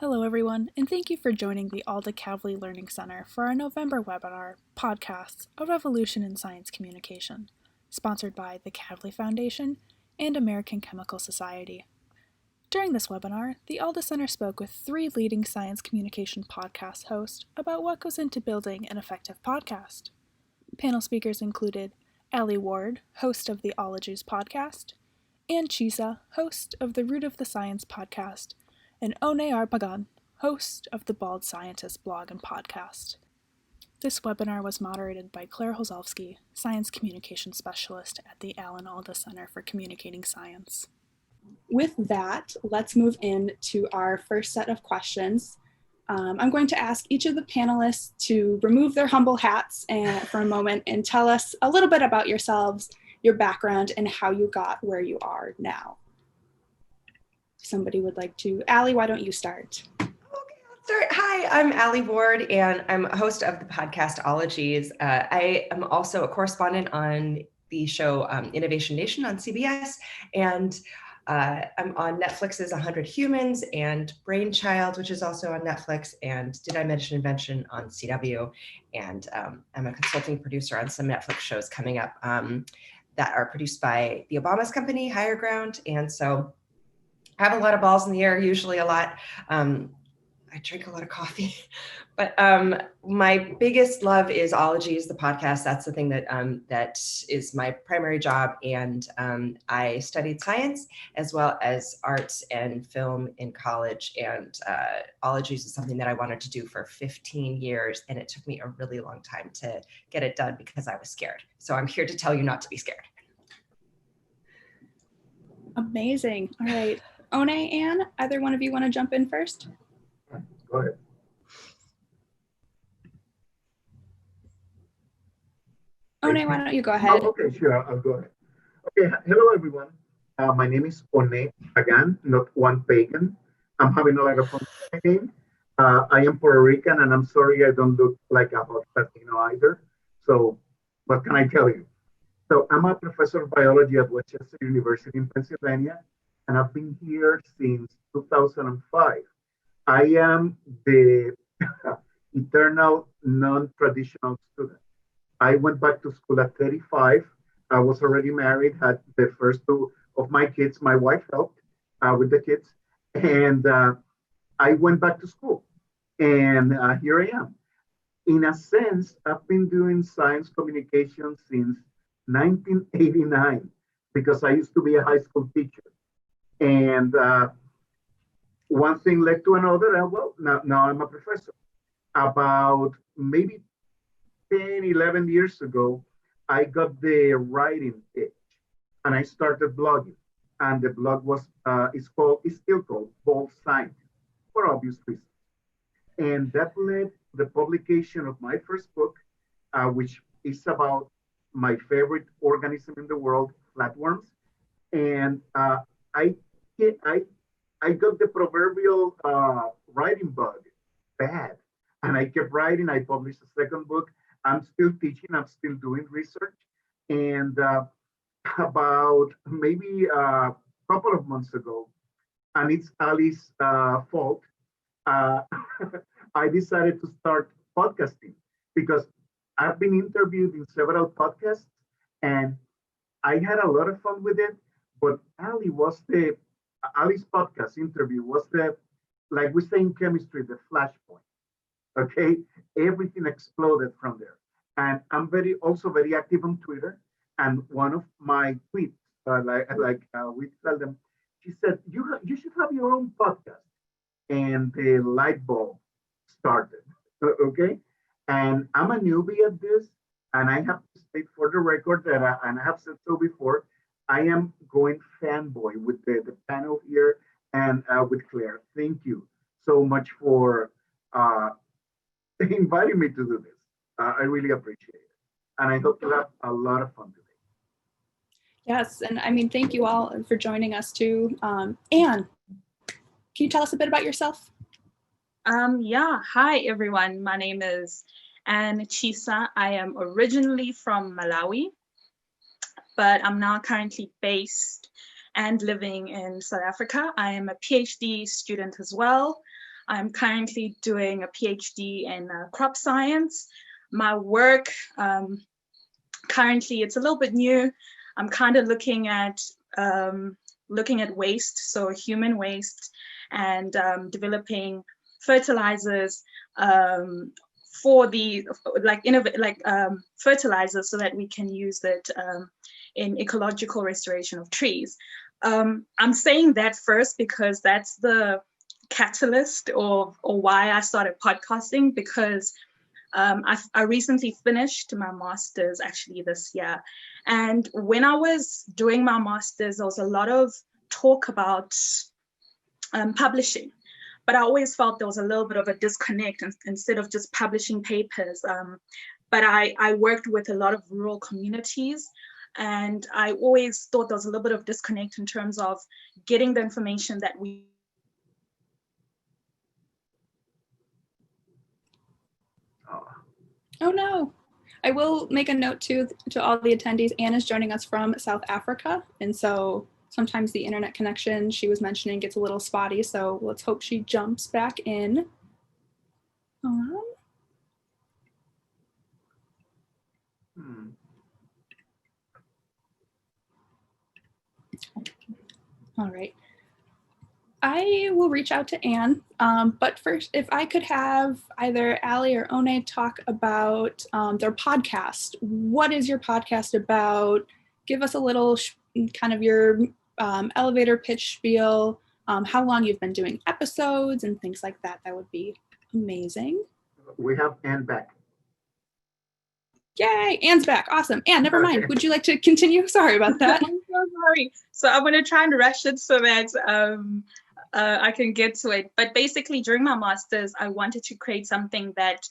Hello, everyone, and thank you for joining the Alda Kavli Learning Center for our November webinar, Podcasts, A Revolution in Science Communication, sponsored by the Kavli Foundation and American Chemical Society. During this webinar, the Alda Center spoke with three leading science communication podcast hosts about what goes into building an effective podcast. Panel speakers included Ali Ward, host of the Ologies podcast, Ann Chisa, host of the Root of the Science podcast, and One Arpagan, host of the Bald Scientist blog and podcast. This webinar was moderated by Claire Hozovsky, Science Communication Specialist at the Alan Alda Center for Communicating Science. With that, let's move into our first set of questions. I'm going to ask each of the panelists to remove their humble hats for a moment and tell us a little bit about yourselves, your background, and how you got where you are now. Somebody would like to. Ali, why don't you start? Okay, I'll start. Hi, I'm Ali Ward, and I'm a host of the podcast Ologies. I am also a correspondent on the show Innovation Nation on CBS, and I'm on Netflix's 100 Humans and Brainchild, which is also on Netflix, and Did I Mention Invention on CW, and I'm a consulting producer on some Netflix shows coming up that are produced by the Obama's company, Higher Ground, and so I have a lot of balls in the air, usually a lot. I drink a lot of coffee, but my biggest love is Ologies, the podcast. That's the thing that that is my primary job. And I studied science as well as arts and film in college. And Ologies is something that I wanted to do for 15 years. And it took me a really long time to get it done because I was scared. So I'm here to tell you not to be scared. Amazing. All right. One, Ann, either one of you want to jump in first? Go ahead. One, why don't you go ahead? Oh, okay, sure, I'll go ahead. Okay, hello everyone. My name is One Pagan, not one pagan. I'm having a lot of fun today. I am Puerto Rican, and I'm sorry I don't look like a hot Latino either. So what can I tell you? So I'm a professor of biology at Westchester University in Pennsylvania, and I've been here since 2005. I am the eternal non-traditional student. I went back to school at 35. I was already married, had the first two of my kids. My wife helped with the kids. And I went back to school. And here I am. In a sense, I've been doing science communication since 1989 because I used to be a high school teacher. And one thing led to another, and well, now I'm a professor. About maybe 10, 11 years ago, I got the writing itch, and I started blogging. And the blog is still called Bald Scientist, for obvious reasons. And that led to the publication of my first book, which is about my favorite organism in the world, flatworms. And I got the proverbial writing bug bad. And I kept writing. I published a second book. I'm still teaching. I'm still doing research. And about maybe a couple of months ago, and it's Ali's fault, I decided to start podcasting because I've been interviewed in several podcasts and I had a lot of fun with it. But Ali's podcast interview was like we say in chemistry, the flashpoint. Okay, everything exploded from there. And I'm also very active on Twitter. And one of my tweets, we tell them, she said, you should have your own podcast. And the light bulb started. Okay, and I'm a newbie at this, and I have to state for the record that, and I have said so before, I am going fanboy with the panel here and with Claire. Thank you so much for inviting me to do this. I really appreciate it. And I hope you have a lot of fun today. Yes, and I mean, thank you all for joining us too. Ann, can you tell us a bit about yourself? Yeah, hi everyone. My name is Ann Chisa. I am originally from Malawi, but I'm now currently based and living in South Africa. I am a PhD student as well. I'm currently doing a PhD in crop science. My work, currently, it's a little bit new. I'm kind of looking at waste, so human waste, and developing fertilizers for the fertilizers so that we can use it in ecological restoration of trees. I'm saying that first because that's the catalyst or why I started podcasting, because I recently finished my master's actually this year. And when I was doing my master's, there was a lot of talk about publishing. But I always felt there was a little bit of a disconnect instead of just publishing papers. But I worked with a lot of rural communities, and I always thought there was a little bit of disconnect in terms of getting the information that we. Oh no. I will make a note to all the attendees. Anne is joining us from South Africa, and so sometimes the internet connection she was mentioning gets a little spotty, so let's hope she jumps back in. All right. I will reach out to Anne, but first, if I could have either Ali or One talk about their podcast. What is your podcast about? Give us a little kind of your elevator pitch spiel, how long you've been doing episodes and things like that. That would be amazing. We have Anne back. Yay, Anne's back. Awesome. Anne, never mind. Would you like to continue? Sorry about that. I'm so sorry. So I'm going to try and rush it so that I can get to it. But basically, during my master's, I wanted to create something that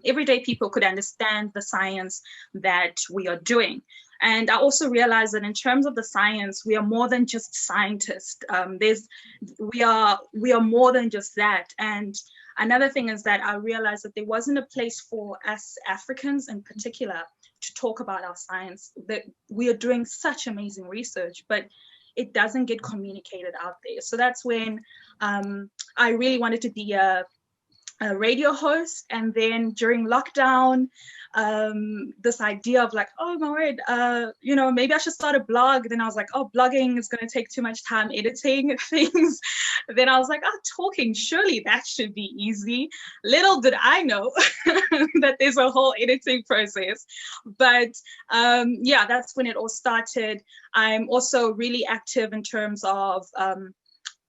everyday people could understand the science that we are doing. And I also realized that in terms of the science, we are more than just scientists. We are more than just that. And another thing is that I realized that there wasn't a place for us Africans in particular to talk about our science, that we are doing such amazing research, but it doesn't get communicated out there. So that's when I really wanted to be a radio host. And then during lockdown, this idea of like, oh my word, maybe I should start a blog. Then I was like, oh, blogging is going to take too much time editing things. Then I was like, oh, talking, surely that should be easy. Little did I know that there's a whole editing process. But that's when it all started. I'm also really active in terms of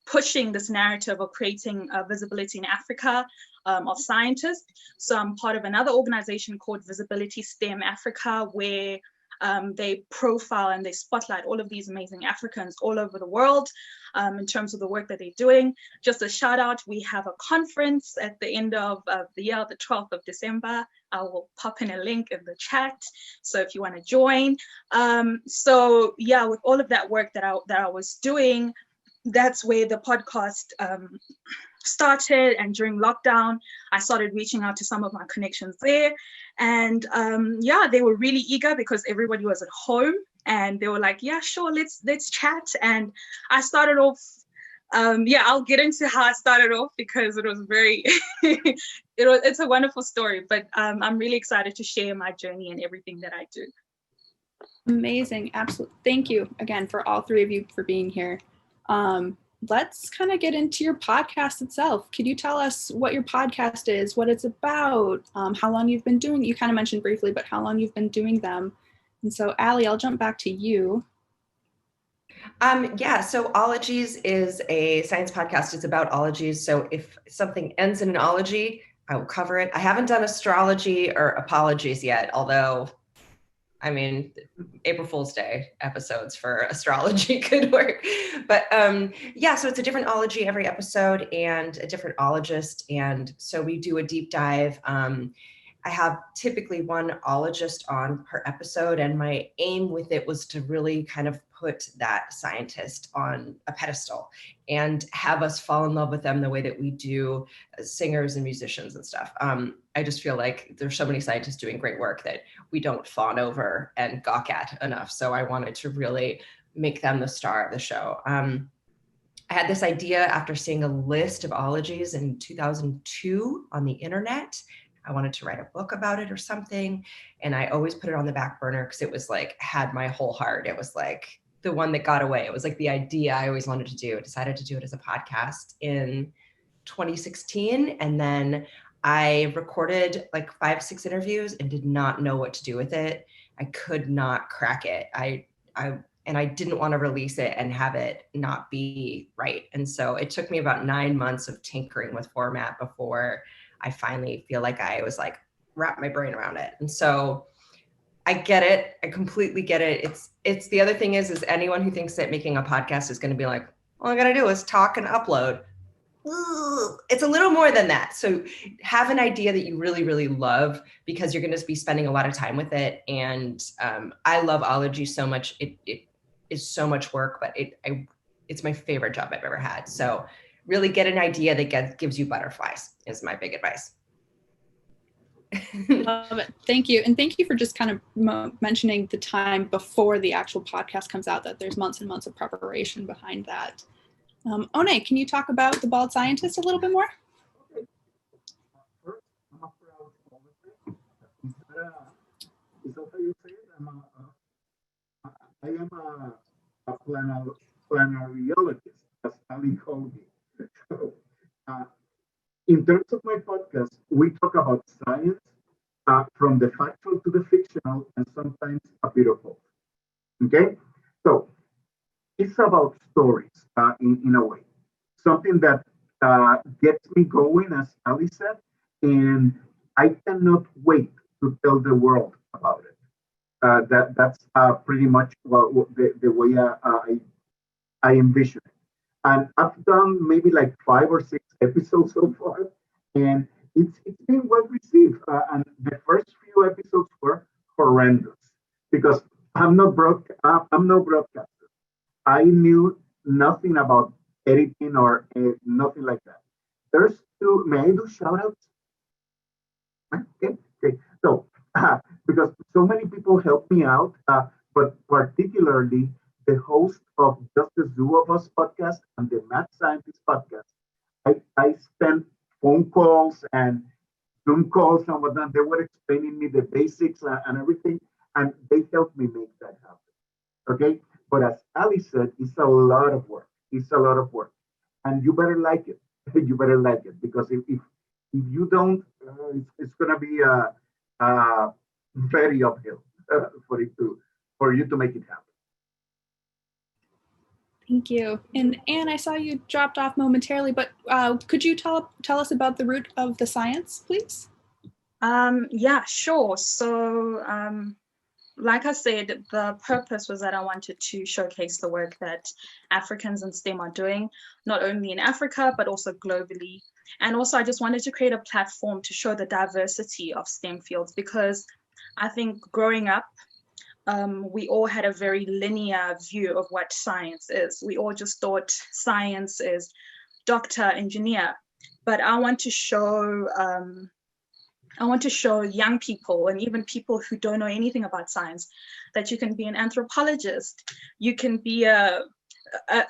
pushing this narrative of creating visibility in Africa of scientists. So I'm part of another organization called Visibility STEM Africa, where they profile and they spotlight all of these amazing Africans all over the world in terms of the work that they're doing. Just a shout out, we have a conference at the end of the year, the 12th of December. I will pop in a link in the chat, so if you want to join. With all of that work that I was doing, that's where the podcast started. And during lockdown, I started reaching out to some of my connections there. And they were really eager because everybody was at home, and they were like, yeah, sure, let's chat. And I started off, I'll get into how I started off because it was very, it's a wonderful story, but I'm really excited to share my journey and everything that I do. Amazing. Absolutely. Thank you again for all three of you for being here. Let's kind of get into your podcast itself. Could you tell us what your podcast is, what it's about, how long you've been doing it? You kind of mentioned briefly, but how long you've been doing them. And so, Ali, I'll jump back to you. So Ologies is a science podcast. It's about ologies. So if something ends in an ology, I will cover it. I haven't done astrology or apologies yet, although April Fool's Day episodes for astrology could work. But so it's a different ology every episode and a different ologist. And so we do a deep dive. I have typically one ologist on per episode, and my aim with it was to really kind of put that scientist on a pedestal and have us fall in love with them the way that we do singers and musicians and stuff. I just feel like there's so many scientists doing great work that we don't fawn over and gawk at enough. So I wanted to really make them the star of the show. I had this idea after seeing a list of ologies in 2002 on the internet. I wanted to write a book about it or something. And I always put it on the back burner because it was like, had my whole heart. It was like the one that got away. It was like the idea I always wanted to do. I decided to do it as a podcast in 2016. And then I recorded like 5-6 interviews and did not know what to do with it. I could not crack it. And I didn't want to release it and have it not be right. And so it took me about 9 months of tinkering with format before I finally feel like I was like, wrap my brain around it. And so I get it. I completely get it. It's the other thing is anyone who thinks that making a podcast is going to be like, all I got to do is talk and upload. It's a little more than that. So have an idea that you really, really love, because you're going to be spending a lot of time with it. And I love ology so much. It is so much work, but it's my favorite job I've ever had. So really get an idea that gives you butterflies is my big advice. Love it. Thank you. And thank you for just kind of mentioning the time before the actual podcast comes out, that there's months and months of preparation behind that. One, can you talk about The Bald Scientist a little bit more? First, I'm a proud poet. Is that how you say it? I am a planariologist, as Ali called me. So, in terms of my podcast, we talk about science from the factual to the fictional, and sometimes a bit of both. Okay? So, it's about stories in a way, something that gets me going, as Ali said, and I cannot wait to tell the world about it. That's pretty much the way I envision it. And I've done maybe like 5 or 6 episodes so far, and it's been well received. And the first few episodes were horrendous because I'm no broadcaster. I knew nothing about editing or nothing like that. There's two. May I do shout outs? Okay. So, because so many people help me out, but particularly the host of Just the Zoo of Us podcast and the Mad Scientist podcast, I spent phone calls and Zoom calls and whatnot. They were explaining me the basics and everything, and they helped me make that happen. Okay. But as Ali said, it's a lot of work. It's a lot of work. And you better like it. You better like it, because if you don't, it's going to be very uphill for you to make it happen. Thank you. And Anne, I saw you dropped off momentarily, but could you tell us about the root of the science, please? Yeah, sure. So, like I said, the purpose was that I wanted to showcase the work that Africans in STEM are doing, not only in Africa, but also globally. And also, I just wanted to create a platform to show the diversity of STEM fields, because I think growing up, we all had a very linear view of what science is. We all just thought science is doctor, engineer. But I want to show young people, and even people who don't know anything about science, that you can be an anthropologist, you can be a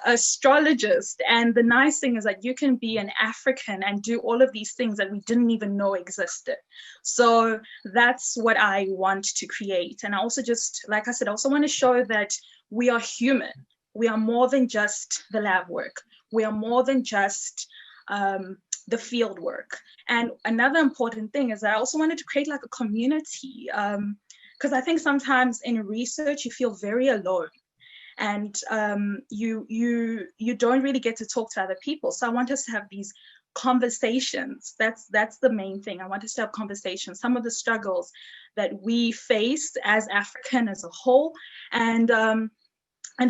astrologist, and the nice thing is that you can be an African and do all of these things that we didn't even know existed. So that's what I want to create. And I also just, like I said, I also want to show that we are human. We are more than just the lab work. We are more than just the field work. And another important thing is that I also wanted to create like a community, because I think sometimes in research you feel very alone, and you don't really get to talk to other people. So I want us to have these conversations. That's the main thing. I want us to have conversations, some of the struggles that we face as African as a whole, and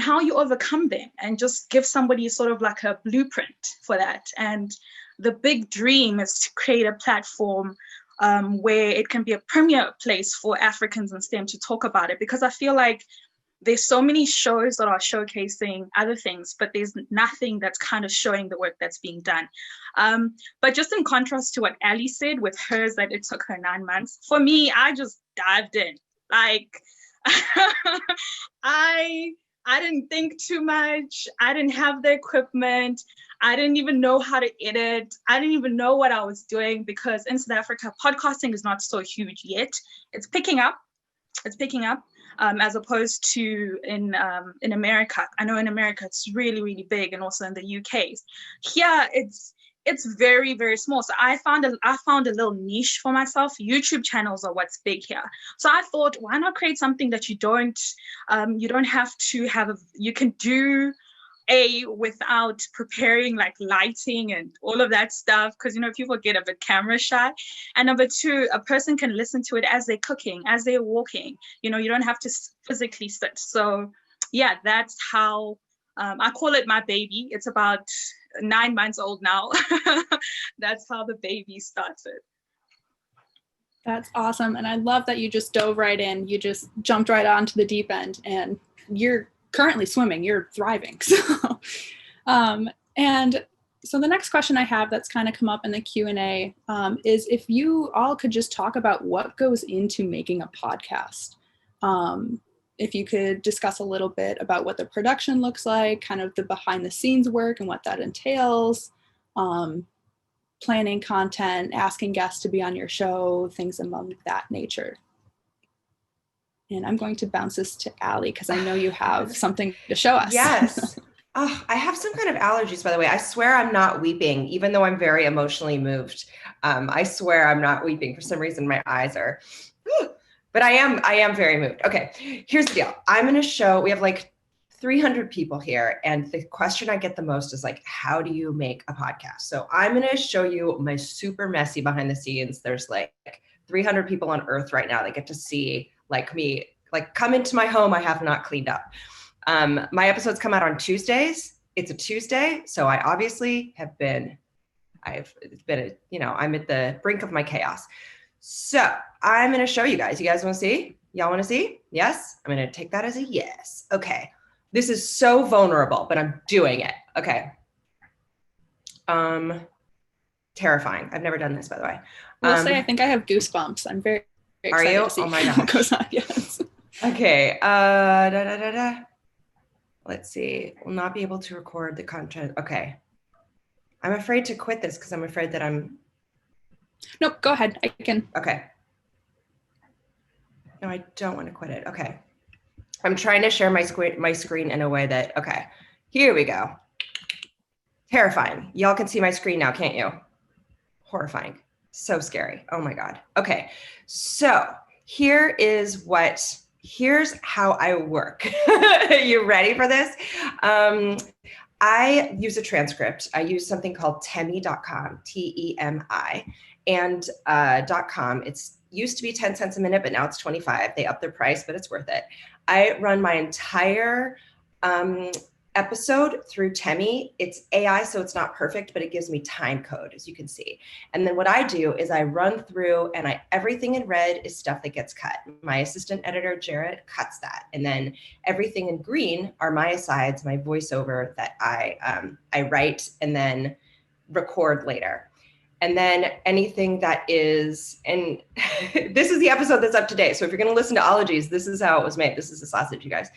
how you overcome them, and just give somebody sort of like a blueprint for that. And the big dream is to create a platform where it can be a premier place for Africans in STEM to talk about it, because I feel like there's so many shows that are showcasing other things, but there's nothing that's kind of showing the work that's being done. But just in contrast to what Ali said with hers, that it took her 9 months, for me, I just dived in. Like, I didn't think too much. I didn't have the equipment. I didn't even know how to edit. I didn't even know what I was doing, because in South Africa, podcasting is not so huge yet. It's picking up. It's picking up, as opposed to in America. I know in America it's really, really big, and also in the UK. Here it's very, very small. So I found a little niche for myself. YouTube channels are what's big here. So I thought, why not create something that you don't have to have you can do without preparing like lighting and all of that stuff, because people get a bit camera shy. And number two, a person can listen to it as they're cooking, as they're walking. You don't have to physically sit. So yeah, that's how I call it my baby. It's about 9 months old now. That's how the baby started. That's awesome. And I love that you just dove right in. You just jumped right onto the deep end, and you're currently swimming, you're thriving. And so the next question I have that's kind of come up in the Q&A is if you all could just talk about what goes into making a podcast. If you could discuss a little bit about what the production looks like, kind of the behind the scenes work and what that entails, planning content, asking guests to be on your show, things among that nature. And I'm going to bounce this to Allie because I know you have something to show us. Yes. Oh, I have some kind of allergies, by the way. I swear I'm not weeping, even though I'm very emotionally moved. I swear I'm not weeping. For some reason, my eyes are, but I am very moved. Okay, here's the deal. I'm in a show. We have like 300 people here. And the question I get the most is like, how do you make a podcast? So I'm going to show you my super messy behind the scenes. There's like 300 people on Earth right now that get to see like me, like come into my home I have not cleaned up. My episodes come out on Tuesdays. It's a Tuesday. So I obviously I'm at the brink of my chaos. So I'm going to show you guys. You guys want to see? Y'all want to see? Yes? I'm going to take that as a yes. Okay. This is so vulnerable, but I'm doing it. Okay. Terrifying. I've never done this, by the way. I'll say I think I have goosebumps. I'm very excited are you? To see oh my gosh. what goes on. Yes. Okay. Let's see. Will not be able to record the content. Okay. I'm afraid to quit this because I'm afraid that I'm. Nope. Go ahead. I can. Okay. No, I don't want to quit it. Okay. I'm trying to share my screen in a way that, okay, here we go. Terrifying. Y'all can see my screen now, can't you? Horrifying. So scary. Oh my God. Okay. So here's how I work. You ready for this? I use a transcript. I use something called Temi.com, Temi, and .com. It's used to be 10 cents a minute, but now it's 25. They upped their price, but it's worth it. I run my entire episode through Temi. It's AI, so it's not perfect, but it gives me time code, as you can see. And then what I do is I run through and everything in red is stuff that gets cut. My assistant editor, Jarrett, cuts that. And then everything in green are my asides, my voiceover that I write and then record later. And then anything that is, and this is the episode that's up to date. So if you're going to listen to Ologies, this is how it was made. This is the sausage, you guys.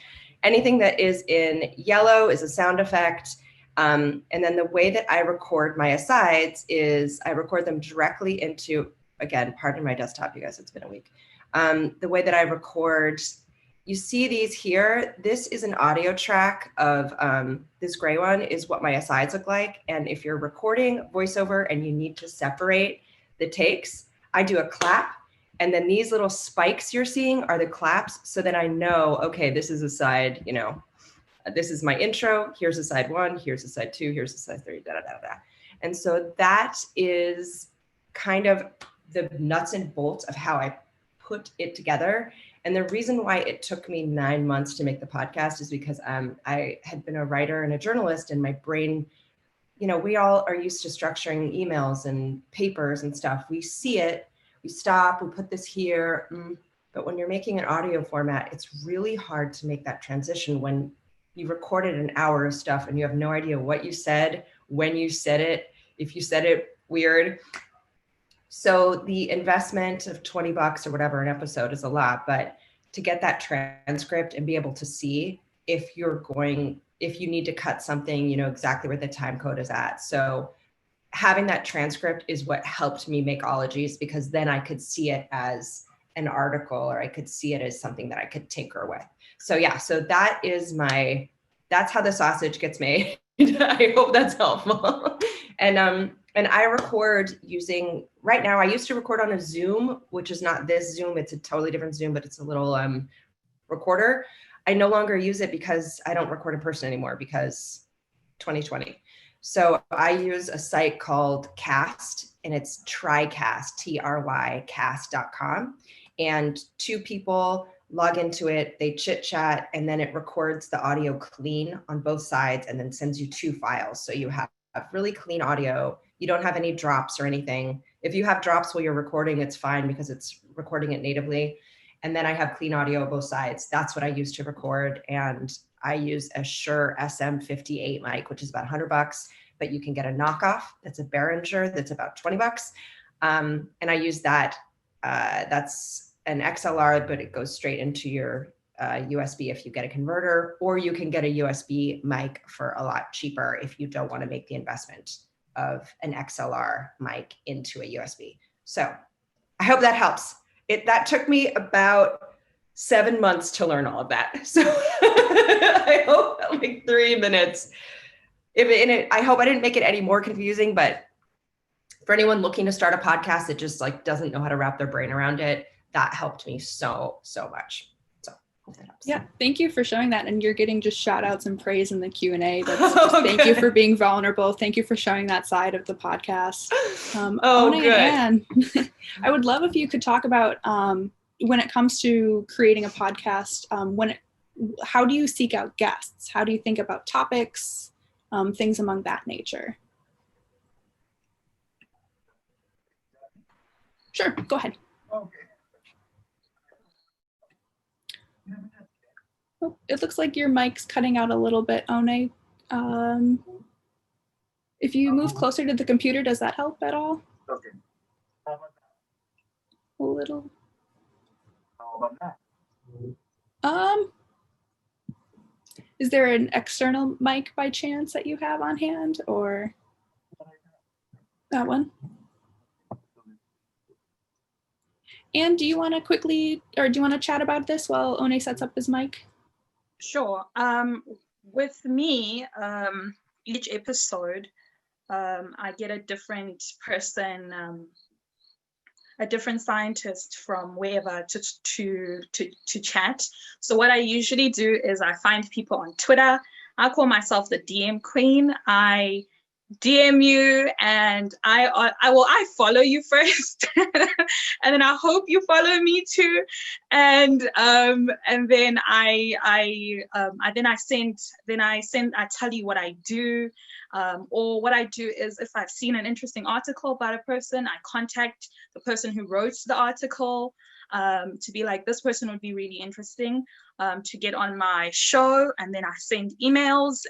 Anything that is in yellow is a sound effect. And then the way that I record my asides is I record them directly into, again, pardon my desktop, you guys, it's been a week. The way that I record, you see these here, this is an audio track of, this gray one is what my asides look like. And if you're recording voiceover and you need to separate the takes, I do a clap. And then these little spikes you're seeing are the claps. So that I know, okay, this is aside, this is my intro. Here's aside 1, here's aside 2, here's aside 3, da, da, da, da. And so that is kind of the nuts and bolts of how I put it together. And the reason why it took me 9 months to make the podcast is because I had been a writer and a journalist, and my brain, we all are used to structuring emails and papers and stuff. We see it, we stop, we put this here. But when you're making an audio format, it's really hard to make that transition when you recorded an hour of stuff and you have no idea what you said, when you said it, if you said it weird. So the investment of $20 or whatever an episode is a lot, but to get that transcript and be able to see if you need to cut something, you know exactly where the time code is at. So having that transcript is what helped me make ologies, because then I could see it as an article, or I could see it as something that I could tinker with. So yeah, so that's how the sausage gets made. I hope that's helpful. And I record using, right now I used to record on a Zoom, which is not this Zoom, it's a totally different Zoom, but it's a little recorder. I no longer use it because I don't record in person anymore, because 2020. So I use a site called Cast, and it's TryCast, T-R-Y, cast.com. And 2 people log into it, they chit chat, and then it records the audio clean on both sides and then sends you 2 files. So you have really clean audio. You don't have any drops or anything. If you have drops while you're recording, it's fine because it's recording it natively. And then I have clean audio both sides. That's what I use to record. And I use a Shure SM58 mic, which is about $100, but you can get a knockoff that's a Behringer that's about $20. And I use that. That's an XLR, but it goes straight into your USB if you get a converter, or you can get a USB mic for a lot cheaper if you don't want to make the investment of an XLR mic into a USB. So I hope that helps. That took me about 7 months to learn all of that. So I hope like 3 minutes. I hope I didn't make it any more confusing, but for anyone looking to start a podcast that just like doesn't know how to wrap their brain around it, that helped me so much. So hope that helps. Yeah, thank you for showing that. And you're getting just shout outs and praise in the Q&A. Thank you for being vulnerable. Thank you for showing that side of the podcast. Good. Anne, I would love if you could talk about when it comes to creating a podcast, how do you seek out guests? How do you think about topics, things among that nature? Sure, go ahead. Okay. Oh, it looks like your mic's cutting out a little bit, One. If you move closer to the computer, does that help at all? Okay. How about that? A little. How about that? Is there an external mic by chance that you have on hand, or that one? And do you want to chat about this while One sets up his mic? Sure. With me, each episode, I get a different person, a different scientist from wherever to chat. So what I usually do is I find people on Twitter. I call myself the DM queen. I DM you and I follow you first and then I hope you follow me too, and then I tell you what I do, or what I do is if I've seen an interesting article about a person, I contact the person who wrote the article to be like, this person would be really interesting to get on my show, and then I send emails.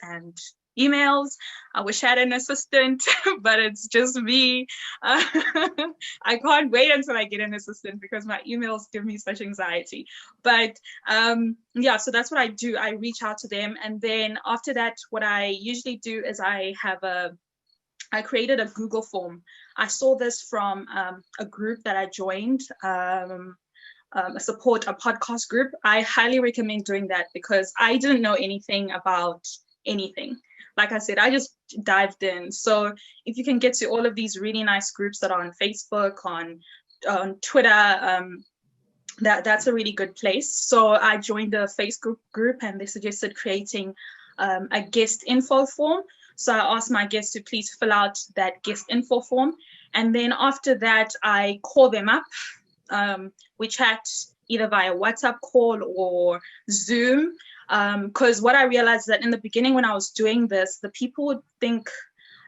I wish I had an assistant, but it's just me. I can't wait until I get an assistant because my emails give me such anxiety. But yeah, so that's what I do. I reach out to them. And then after that, what I usually do is I created a Google form. I saw this from a group that I joined, a podcast group. I highly recommend doing that because I didn't know anything about anything. Like I said, I just dived in. So if you can get to all of these really nice groups that are on Facebook, on Twitter, that's a really good place. So I joined a Facebook group and they suggested creating a guest info form. So I asked my guests to please fill out that guest info form. And then after that, I call them up. We chat either via WhatsApp call or Zoom. Because what I realized that in the beginning when I was doing this, the people would think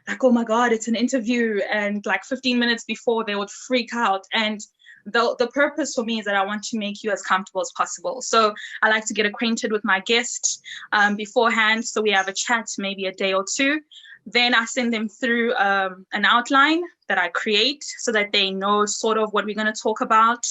like, oh my God, it's an interview. And like 15 minutes before they would freak out. And the purpose for me is that I want to make you as comfortable as possible. So I like to get acquainted with my guest beforehand. So we have a chat, maybe a day or two. Then I send them through an outline that I create so that they know sort of what we're going to talk about.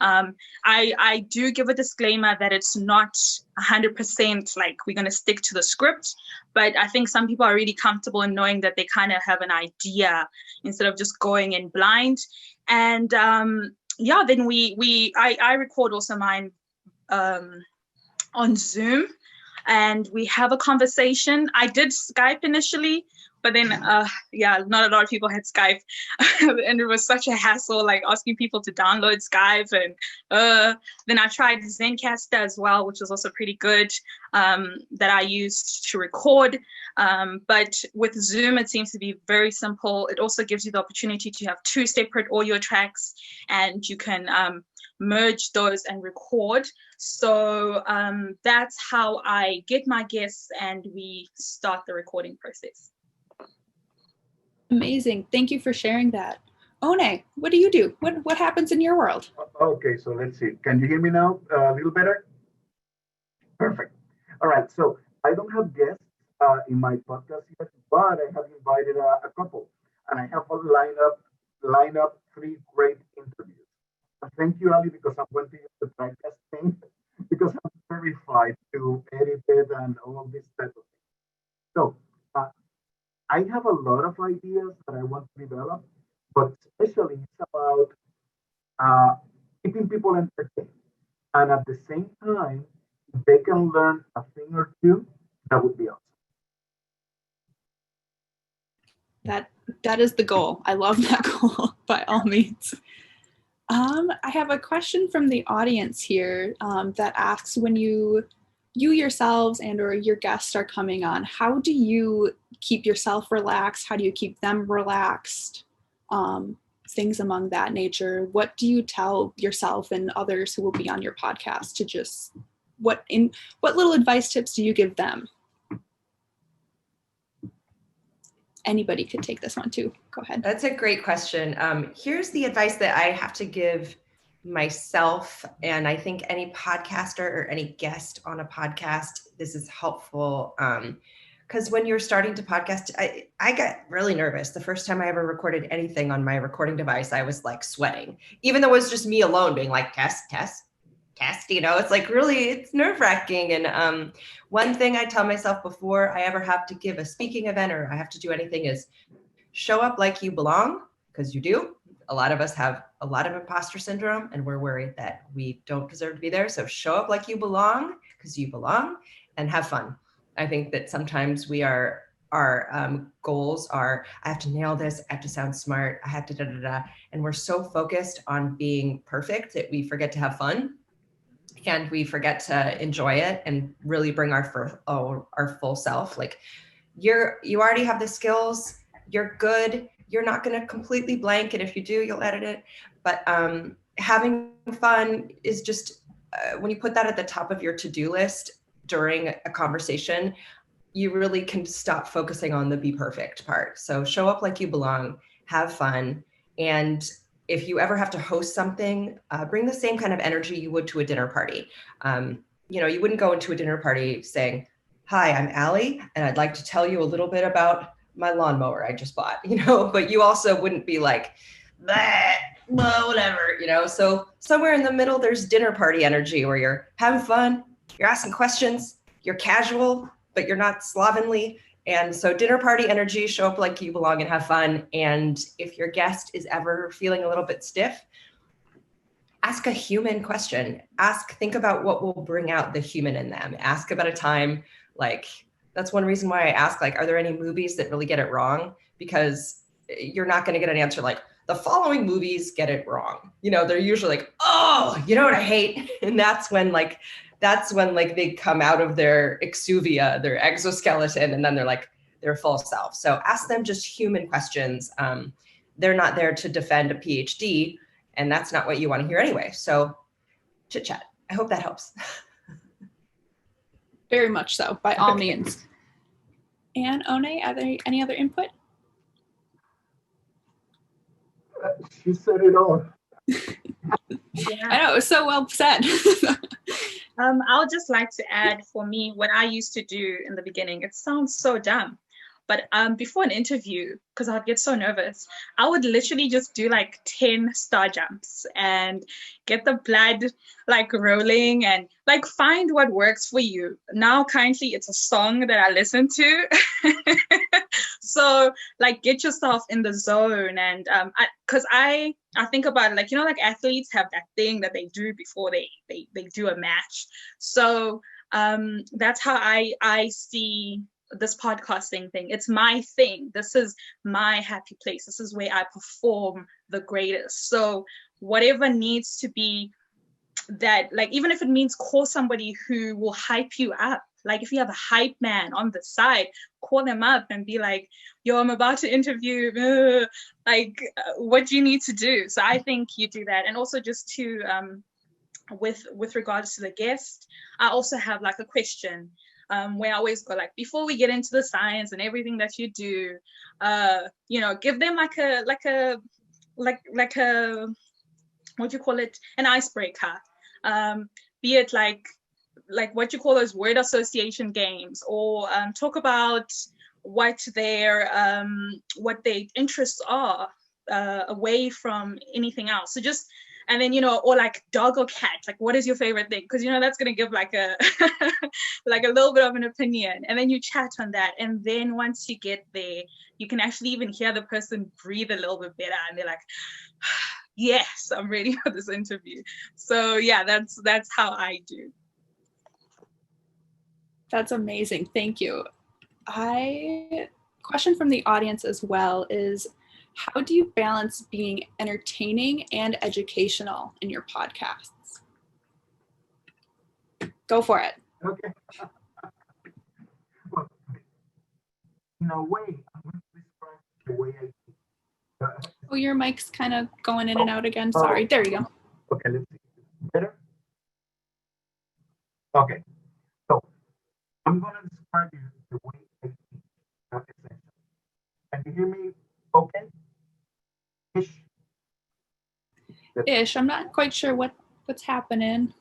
I do give a disclaimer that it's not 100% like we're going to stick to the script, but I think some people are really comfortable in knowing that they kind of have an idea instead of just going in blind. And then I record also mine on Zoom, and we have a conversation. I did Skype initially, but then, not a lot of people had Skype. And it was such a hassle, like asking people to download Skype. And then I tried Zencastr as well, which was also pretty good, that I used to record. But with Zoom, it seems to be very simple. It also gives you the opportunity to have 2 separate audio tracks, and you can merge those and record. So that's how I get my guests and we start the recording process. Amazing. Thank you for sharing that. One, what do you do? What happens in your world? Okay, so let's see. Can you hear me now a little better? Perfect. All right, so I don't have guests in my podcast yet, but I have invited a couple, and I have lined up 3 great interviews. Thank you, Ali, because I'm going to use the podcast thing because I'm terrified to edit it and all this type of thing. So I have a lot of ideas that I want to develop, but especially it's about keeping people entertained. And at the same time, if they can learn a thing or two, that would be awesome. That is the goal. I love that goal by all means. I have a question from the audience here that asks, when you yourselves and or your guests are coming on, how do you keep yourself relaxed? How do you keep them relaxed? Things among that nature. What do you tell yourself and others who will be on your podcast to just, what little advice tips do you give them? Anybody could take this one too. Go ahead. That's a great question. Here's the advice that I have to give myself, and I think any podcaster or any guest on a podcast, this is helpful. Because when you're starting to podcast, I got really nervous. The first time I ever recorded anything on my recording device, I was like sweating, even though it was just me alone being like, test, it's like really, it's nerve wracking. And one thing I tell myself before I ever have to give a speaking event or I have to do anything is show up like you belong, because you do. A lot of us have a lot of imposter syndrome and we're worried that we don't deserve to be there. So show up like you belong, because you belong, and have fun. I think that sometimes our goals are, I have to nail this, I have to sound smart, I have to and we're so focused on being perfect that we forget to have fun. And we forget to enjoy it and really bring our full self. Like you already have the skills, you're good, you're not going to completely blank. And if you do, you'll edit it. But having fun is just, when you put that at the top of your to-do list during a conversation, you really can stop focusing on the be perfect part. So show up like you belong, have fun. And if you ever have to host something, bring the same kind of energy you would to a dinner party. You wouldn't go into a dinner party saying, "Hi, I'm Allie, and I'd like to tell you a little bit about my lawnmower I just bought," but you also wouldn't be like, well, whatever, So somewhere in the middle, there's dinner party energy where you're having fun, you're asking questions, you're casual, but you're not slovenly. And so dinner party energy, show up like you belong and have fun. And if your guest is ever feeling a little bit stiff, ask a human question. Think about what will bring out the human in them. Ask about a time, that's one reason why I ask, are there any movies that really get it wrong? Because you're not going to get an answer like, the following movies get it wrong. They're usually like, oh, you know what I hate? And that's when they come out of their exuvia, their exoskeleton, and then they're like their full self. So ask them just human questions. They're not there to defend a PhD, and that's not what you want to hear anyway. So chit chat. I hope that helps. Very much so, by all means. And One, are there any other input? She said it all. Yeah. I know, it was so well said. I would just like to add, for me, what I used to do in the beginning, it sounds so dumb, But before an interview, because I'd get so nervous, I would literally just do like 10 star jumps and get the blood like rolling and like find what works for you. Now, currently, it's a song that I listen to. So like get yourself in the zone. And because I think about it, like, you know, like athletes have that thing that they do before they do a match. So that's how I see this podcasting thing. It's my thing. This is my happy place. This is where I perform the greatest. So whatever needs to be that, like, even if it means call somebody who will hype you up. Like if you have a hype man on the side, call them up and be like, yo, I'm about to interview, what do you need to do? So I think you do that. And also just to, with regards to the guest, I also have like a question where I always go like, before we get into the science and everything that you do, you know, give them like a what do you call it, an icebreaker, be it like what you call those word association games, or talk about what their interests are away from anything else. So just, and then, you know, or like dog or cat, like what is your favorite thing? Because, you know, that's going to give like a like a little bit of an opinion, and then you chat on that. And then once you get there, you can actually even hear the person breathe a little bit better, and they're like, yes, I'm ready for this interview. So yeah, that's how I do. That's amazing. Thank you. Question from the audience as well is, how do you balance being entertaining and educational in your podcasts? Go for it. Okay. Well, in a way, I'm going to describe the way I think. Oh, your mic's kind of going in and out again. Sorry. There you go. Okay, let's see. Better? Okay. So I'm going to describe you the way I think. Essentially. Can you hear me okay? Ish. I'm not quite sure what's happening.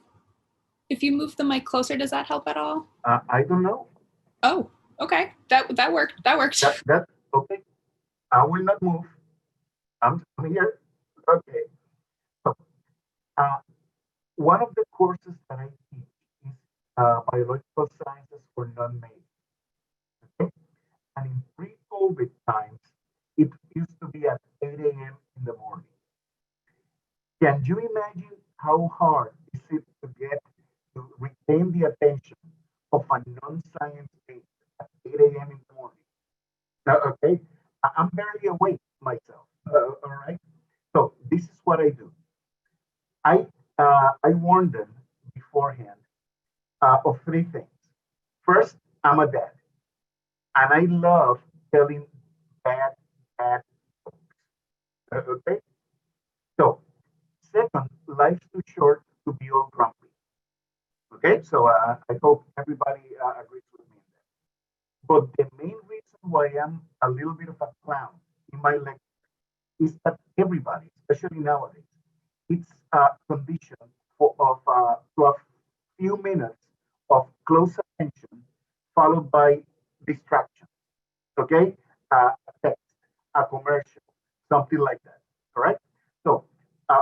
If you move the mic closer, does that help at all? I don't know. Oh, okay. That worked. That works. That's okay. I will not move. I'm here. Okay. So, one of the courses that I teach is biological sciences for non-majors. Okay? And in pre-COVID times, it used to be at 8 a.m. in the morning. Can you imagine how hard is it to retain the attention of a non-science major at 8 a.m. in the morning? Now, okay, I'm barely awake myself. All right. So this is what I do. I warn them beforehand of three things. First, I'm a dad, and I love telling bad jokes. Okay. So, second, life's too short to be all grumpy. Okay, so I hope everybody agrees with me on that. But the main reason why I'm a little bit of a clown in my lecture is that everybody, especially nowadays, it's a condition to a few minutes of close attention followed by distraction. Okay, a text, a commercial, something like that. Correct? So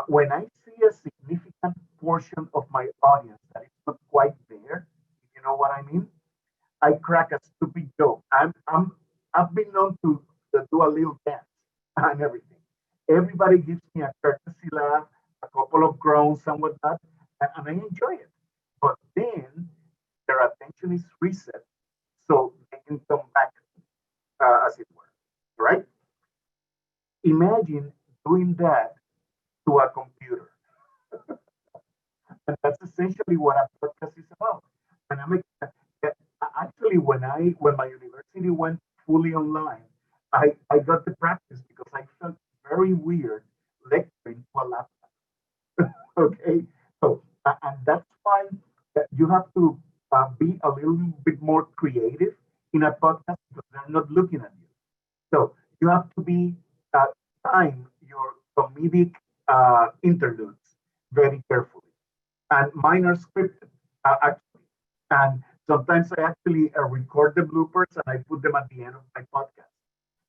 when I see a significant portion of my audience that is not quite there, if you know what I mean, I crack a stupid joke. I've been known to do a little dance and everything. Everybody gives me a courtesy laugh, a couple of groans and whatnot, and I enjoy it. But then their attention is reset, so they can come back, as it were. Right? Imagine doing that to a computer. And that's essentially what a podcast is about. And actually, when my university went fully online, I got the practice because I felt very weird lecturing to a laptop. Okay, so and that's why you have to be a little bit more creative in a podcast because they're not looking at you. So you have to be time your comedic interludes very carefully. And mine are scripted, actually. And Sometimes I actually record the bloopers and I put them at the end of my podcast.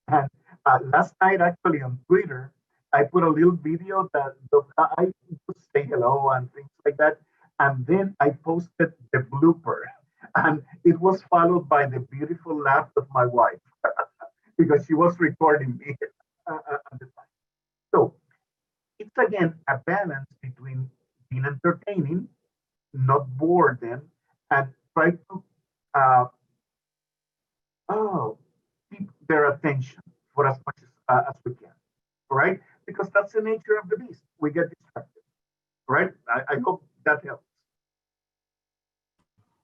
And last night, actually on Twitter, I put a little video that I just say hello and things like that. And then I posted the blooper. And it was followed by the beautiful laugh of my wife because she was recording me at the time. So it's again a balance between being entertaining, not bore them, and try to uh, oh, keep their attention for as much as we can. All right? Because that's the nature of the beast. We get distracted. Right? I hope that helps.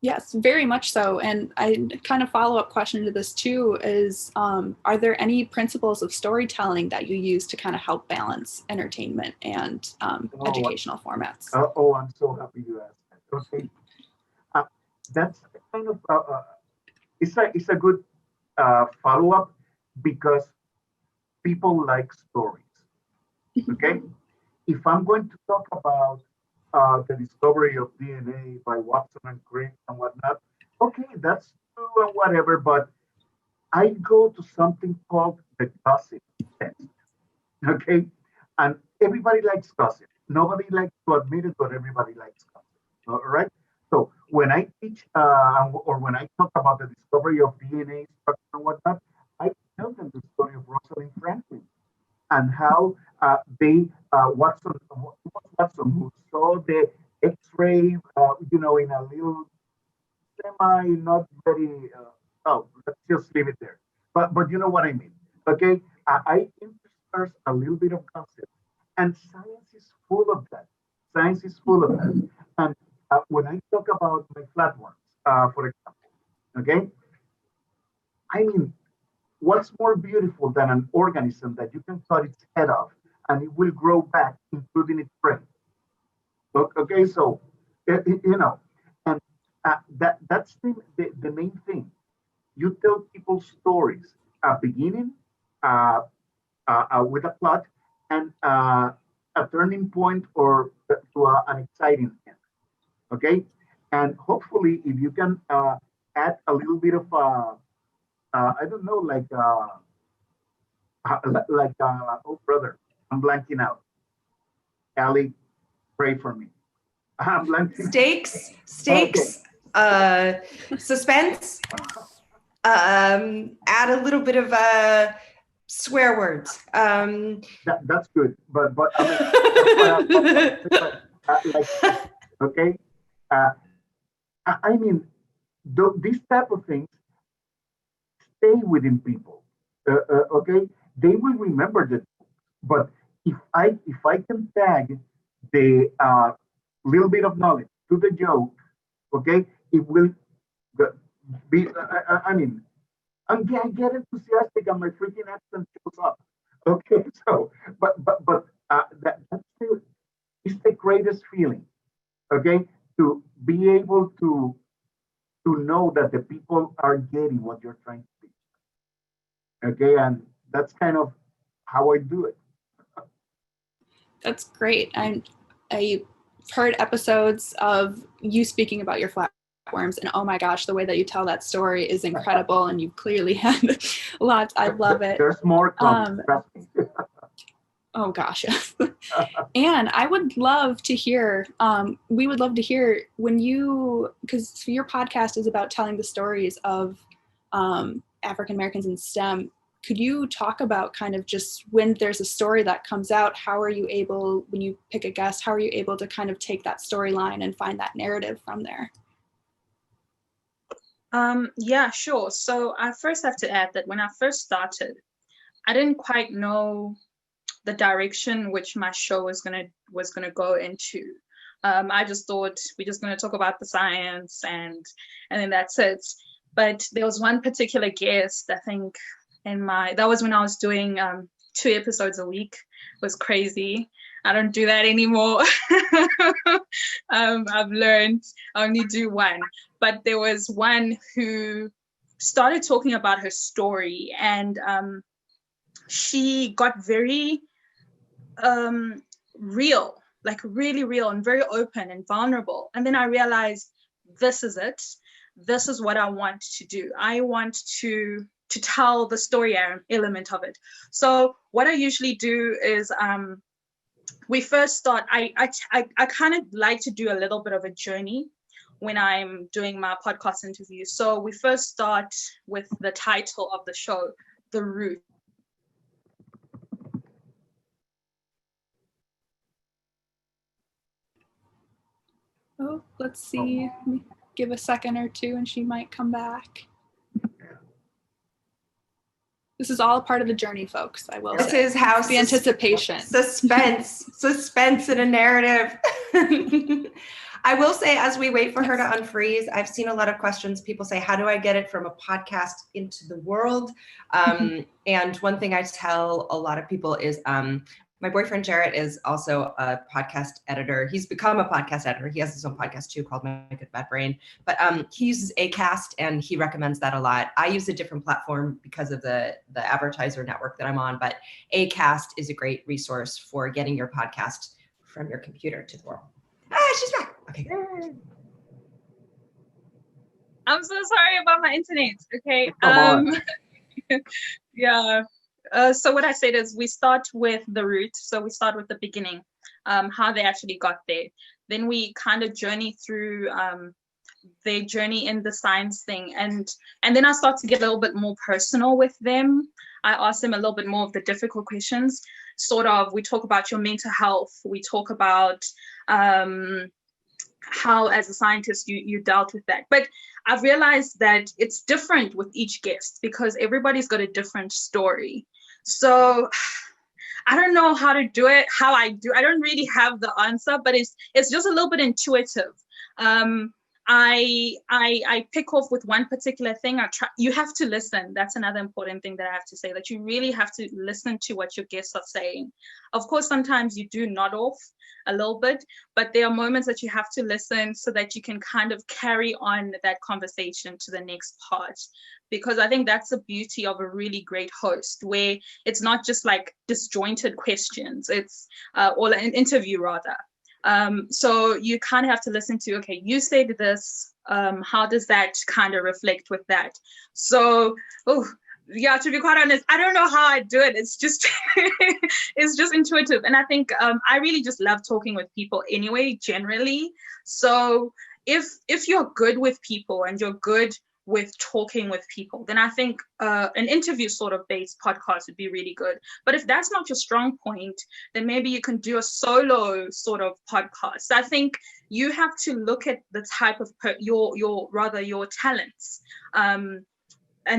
Yes, very much so. And I kind of follow-up question to this too is, are there any principles of storytelling that you use to kind of help balance entertainment and educational formats? I'm so happy you asked that. Okay. That's kind of, it's a good follow-up because people like stories. Okay? If I'm going to talk about the discovery of DNA by Watson and Crick and whatnot, okay, that's true and whatever, but I go to something called the gossip test. Okay? And everybody likes gossip. Nobody likes to admit it, but everybody likes gossip. All right? So when I teach or when I talk about the discovery of DNA structure and whatnot, I tell them the story of Rosalind Franklin and how Watson who saw the X-ray, in a little semi, not very. Let's just leave it there. But you know what I mean, okay? I intersperse a little bit of gossip, and science is full of that. Science is full of that. And when I talk about my flatworms, for example, okay, I mean, what's more beautiful than an organism that you can cut its head off and it will grow back, including its brain? Okay, so and that's the main thing. You tell people stories, a beginning with a plot, and a turning point or to an exciting end. Okay, and hopefully, if you can add a little bit of I don't know, oh brother, I'm blanking out. Ali, pray for me. I'm blanking. Stakes, suspense. Add a little bit of swear words. That's good, but I mean, okay. I mean, these type of things stay within people. Okay, they will remember that. But if I can tag the little bit of knowledge to the joke, okay, it will be. I mean, I get enthusiastic and my freaking accent shows up. Okay, so but that's it's the greatest feeling. Okay, to be able to know that the people are getting what you're trying to teach. Okay, and that's kind of how I do it. That's great. I've heard episodes of you speaking about your flatworms, and oh my gosh, the way that you tell that story is incredible, and you clearly had lots. I love it. There's more coming. Oh gosh. And I would love to hear, we would love to hear when because your podcast is about telling the stories of African Americans in STEM. Could you talk about kind of just when there's a story that comes out, how are you able, when you pick a guest, how are you able to kind of take that storyline and find that narrative from there? Yeah, sure. So I first have to add that when I first started, I didn't quite know the direction which my show was gonna go into. I just thought we're just gonna talk about the science and then that's it. But there was one particular guest, I think, that was when I was doing 2 episodes a week. It was crazy. I don't do that anymore. I've learned I only do 1. But there was one who started talking about her story, and she got very real, like really real and very open and vulnerable. And then I realized this is it. this is what I want to do. I want to tell the story element of it. So what I usually do is we first start, I kind of like to do a little bit of a journey when I'm doing my podcast interview. So we first start with the title of the show, The Root. Oh, let's see. Give a second or two and she might come back. This is all part of the journey, folks. I will say. This is how the anticipation. Suspense in a narrative. I will say, as we wait for her to unfreeze, I've seen a lot of questions. People say, how do I get it from a podcast into the world? And one thing I tell a lot of people is, my boyfriend, Jarrett, is also a podcast editor. He's become a podcast editor. He has his own podcast too called My Good Bad Brain, but he uses Acast and he recommends that a lot. I use a different platform because of the advertiser network that I'm on, but Acast is a great resource for getting your podcast from your computer to the world. She's back. Okay. I'm so sorry about my internet. Okay. Yeah. So what I said is we start with the root. So we start with the beginning, how they actually got there. Then we kind of journey through their journey in the science thing. And then I start to get a little bit more personal with them. I ask them a little bit more of the difficult questions. Sort of, we talk about your mental health. We talk about how as a scientist you dealt with that. But I've realized that it's different with each guest because everybody's got a different story. So I don't know how to do it, how I do. I don't really have the answer, but it's just a little bit intuitive. I pick off with one particular thing. You have to listen. That's another important thing that I have to say, that you really have to listen to what your guests are saying. Of course, sometimes you do nod off a little bit, but there are moments that you have to listen so that you can kind of carry on that conversation to the next part. Because I think that's the beauty of a really great host, where it's not just like disjointed questions, it's or an interview rather. So you kind of have to listen to, okay, you said this, how does that kind of reflect with that? So, yeah, to be quite honest, I don't know how I do it. It's just, it's just intuitive. And I think I really just love talking with people anyway, generally. So if you're good with people and you're good with talking with people, then I think an interview sort of based podcast would be really good. But if that's not your strong point, then maybe you can do a solo sort of podcast. I think you have to look at the type of your talents, and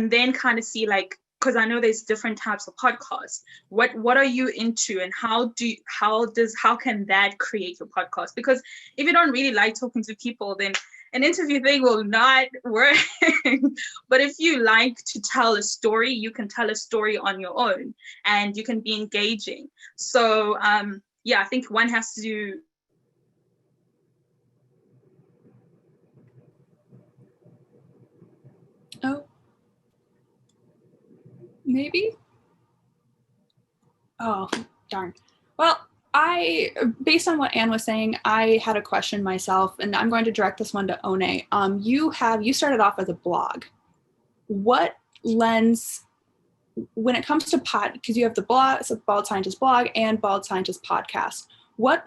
then kind of see, like, because I know there's different types of podcasts. What are you into, and how can that create your podcast? Because if you don't really like talking to people, then an interview thing will not work. But if you like to tell a story, you can tell a story on your own and you can be engaging. So yeah, I think one has to. Oh, maybe? Oh, darn. Well, based on what Anne was saying, I had a question myself, and I'm going to direct this one to One. You started off as a blog. What lens, when it comes to because you have the blog, so Bald Scientist blog and Bald Scientist podcast, what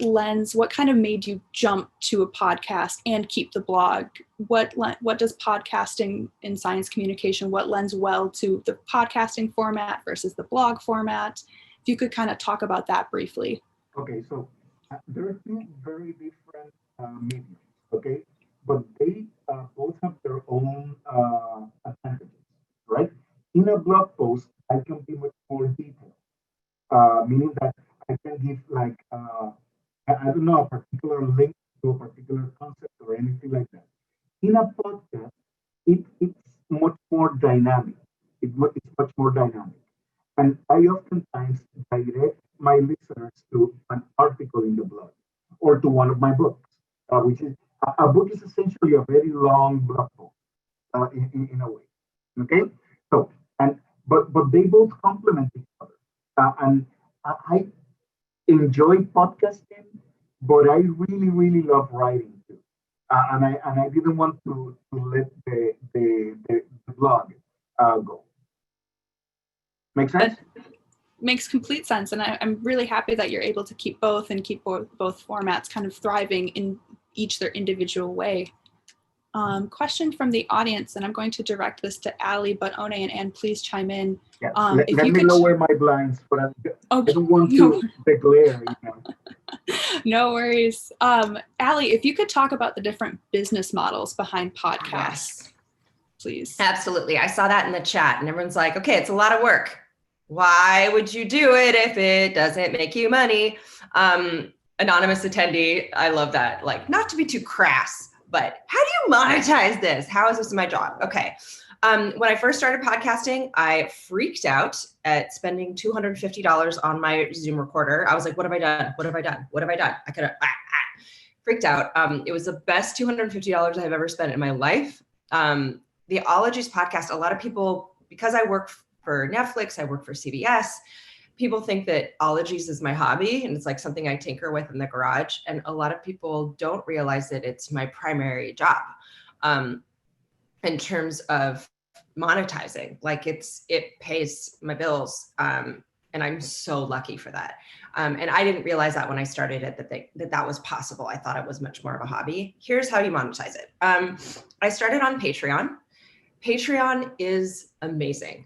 kind of made you jump to a podcast and keep the blog? What does podcasting in science communication, what lends well to the podcasting format versus the blog format? If you could kind of talk about that briefly. Okay, so there are two very different mediums, okay? But they both have their own advantages, right? In a blog post, I can be much more detailed, meaning that I can give like, I don't know, a particular link to a particular concept or anything like that. In a podcast, it's much more dynamic. It's much more dynamic. And I oftentimes direct my listeners to an article in the blog or to one of my books, which is a book is essentially a very long blog post in a way. Okay, so but they both complement each other, and I enjoy podcasting, but I really love writing too. and I didn't want to let the blog go. Make sense? Makes complete sense, and I'm really happy that you're able to keep both and keep both formats kind of thriving in each their individual way. Question from the audience, and I'm going to direct this to Ali, but One and Anne, please chime in. Yeah. Let me lower my blinds, but I don't want to the glare. No worries. Ali, if you could talk about the different business models behind podcasts, Yes. Please. Absolutely. I saw that in the chat, and everyone's like, okay, it's a lot of work. Why would you do it if it doesn't make you money? Anonymous attendee, I love that. Like, not to be too crass, but how do you monetize this? How is this my job? Okay. When I first started podcasting, I freaked out at spending $250 on my Zoom recorder. I was like, what have I done? What have I done? What have I done? I could have freaked out. It was the best $250 I've ever spent in my life. The Ologies podcast, a lot of people, because I work for Netflix, I work for CBS, people think that Ologies is my hobby and it's like something I tinker with in the garage. And a lot of people don't realize that it's my primary job in terms of monetizing. Like it pays my bills. And I'm so lucky for that. And I didn't realize that when I started it, that was possible. I thought it was much more of a hobby. Here's how you monetize it. I started on Patreon. Patreon is amazing.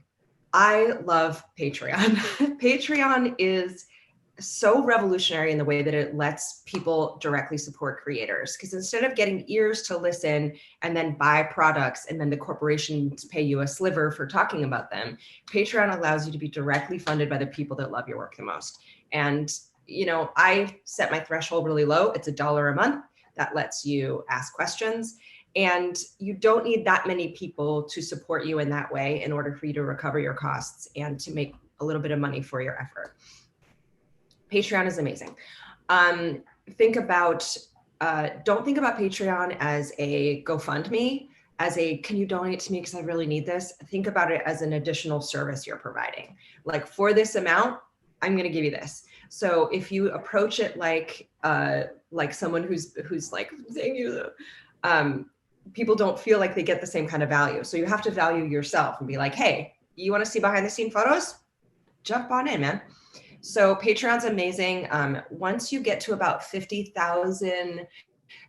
I love Patreon. Patreon is so revolutionary in the way that it lets people directly support creators. Because instead of getting ears to listen and then buy products and then the corporations pay you a sliver for talking about them, Patreon allows you to be directly funded by the people that love your work the most. And, I set my threshold really low. It's $1 a month. That lets you ask questions. And you don't need that many people to support you in that way in order for you to recover your costs and to make a little bit of money for your effort. Patreon is amazing. Don't think about Patreon as a GoFundMe, as a, can you donate to me because I really need this? Think about it as an additional service you're providing. Like, for this amount, I'm going to give you this. So if you approach it like someone who's like, thank you, people don't feel like they get the same kind of value. So you have to value yourself and be like, hey, you want to see behind the scene photos? Jump on in, man. So Patreon's amazing. Once you get to about 50,000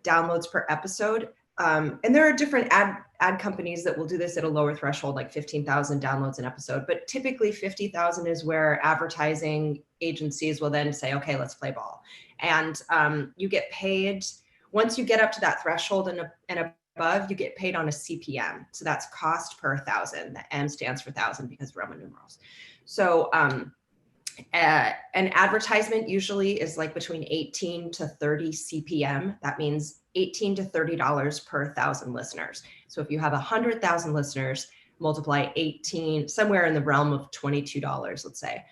downloads per episode, and there are different ad companies that will do this at a lower threshold, like 15,000 downloads an episode, but typically 50,000 is where advertising agencies will then say, okay, let's play ball. And you get paid, once you get up to that threshold and above, you get paid on a CPM. So that's cost per 1,000. The M stands for 1,000 because Roman numerals. So an advertisement usually is like between 18 to 30 CPM. That means $18 to $30 per 1,000 listeners. So if you have 100,000 listeners, multiply 18, somewhere in the realm of $22, let's say,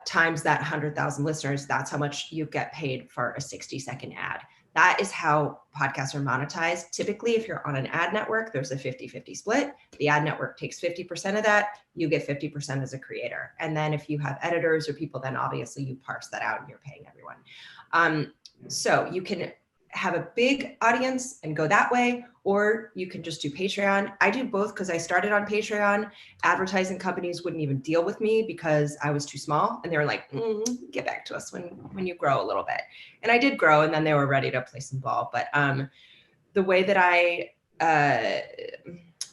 times that 100,000 listeners, that's how much you get paid for a 60-second ad. That is how podcasts are monetized. Typically, if you're on an ad network, there's a 50-50 split. The ad network takes 50% of that. You get 50% as a creator. And then if you have editors or people, then obviously you parse that out and you're paying everyone. So you can have a big audience and go that way, or you can just do Patreon. I do both because I started on Patreon. Advertising companies wouldn't even deal with me because I was too small. And they were like, get back to us when you grow a little bit. And I did grow, and then they were ready to play some ball. But the way that I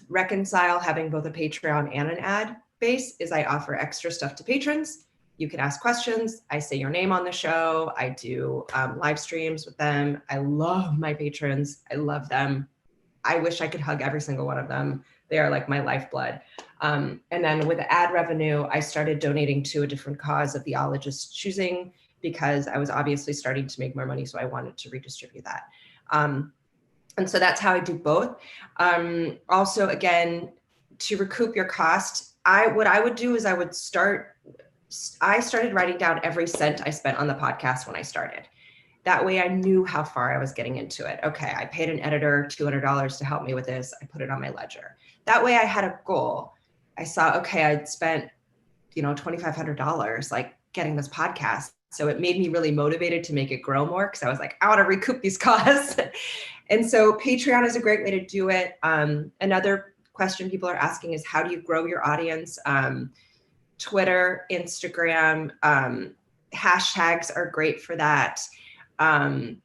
reconcile having both a Patreon and an ad base is I offer extra stuff to patrons. You can ask questions. I say your name on the show. I do live streams with them. I love my patrons. I love them. I wish I could hug every single one of them. They are like my lifeblood. And then with the ad revenue, I started donating to a different cause of the ologist's choosing because I was obviously starting to make more money. So I wanted to redistribute that. And so that's how I do both. Also, again, to recoup your cost, what I would do is I started writing down every cent I spent on the podcast when I started. That way I knew how far I was getting into it. Okay, I paid an editor $200 to help me with this. I put it on my ledger. That way I had a goal. I saw, okay, I'd spent, $2,500 like getting this podcast. So it made me really motivated to make it grow more because I was like, I want to recoup these costs. And so Patreon is a great way to do it. Another question people are asking is, how do you grow your audience? Twitter, Instagram, hashtags are great for that. And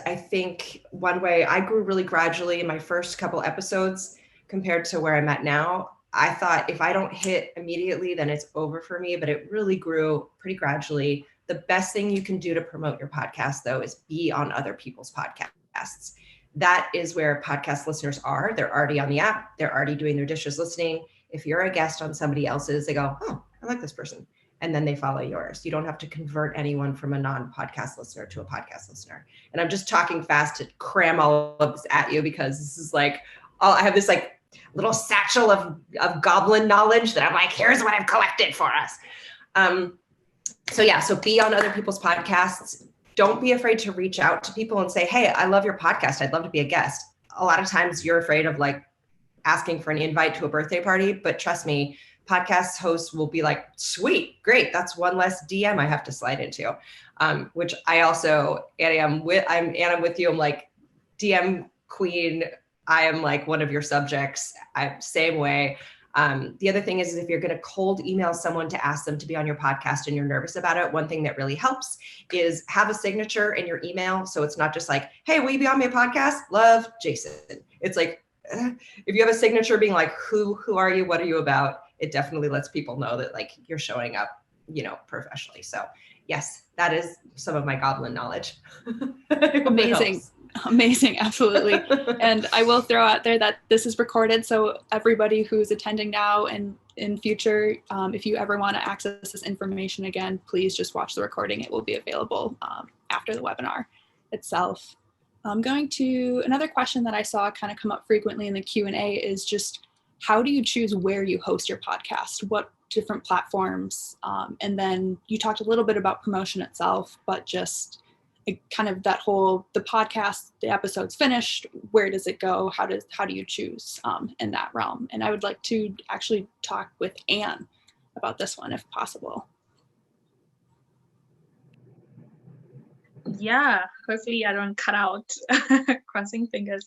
I think one way I grew really gradually in my first couple episodes compared to where I'm at now. I thought if I don't hit immediately, then it's over for me, but it really grew pretty gradually. The best thing you can do to promote your podcast, though, is be on other people's podcasts. That is where podcast listeners are. They're already on the app. They're already doing their dishes listening. If you're a guest on somebody else's, they go, oh, I like this person. And then they follow yours. You don't have to convert anyone from a non-podcast listener to a podcast listener. And I'm just talking fast to cram all of this at you because this is like, I have this like little satchel of goblin knowledge that I'm like, here's what I've collected for us. So be on other people's podcasts. Don't be afraid to reach out to people and say, hey, I love your podcast. I'd love to be a guest. A lot of times you're afraid of like asking for an invite to a birthday party, but trust me, podcast hosts will be like, sweet, great. That's one less DM I have to slide into, which I also, Annie, I'm with you. I'm like DM queen. I am like one of your subjects. Same way. The other thing is if you're going to cold email someone to ask them to be on your podcast and you're nervous about it, one thing that really helps is have a signature in your email. So it's not just like, hey, will you be on my podcast? Love, Jason. It's like, if you have a signature being like, who are you? What are you about? It definitely lets people know that like you're showing up, professionally. So yes, that is some of my goblin knowledge. Amazing. Absolutely. And I will throw out there that this is recorded. So everybody who's attending now and in future, if you ever want to access this information again, please just watch the recording. It will be available after the webinar itself. I'm going to, another question that I saw kind of come up frequently in the Q&A is just, how do you choose where you host your podcast? What different platforms? And then you talked a little bit about promotion itself, but just kind of that whole, the podcast, the episode's finished, where does it go? How do you choose in that realm? And I would like to actually talk with Anne about this one, if possible. Yeah, hopefully I don't cut out, crossing fingers.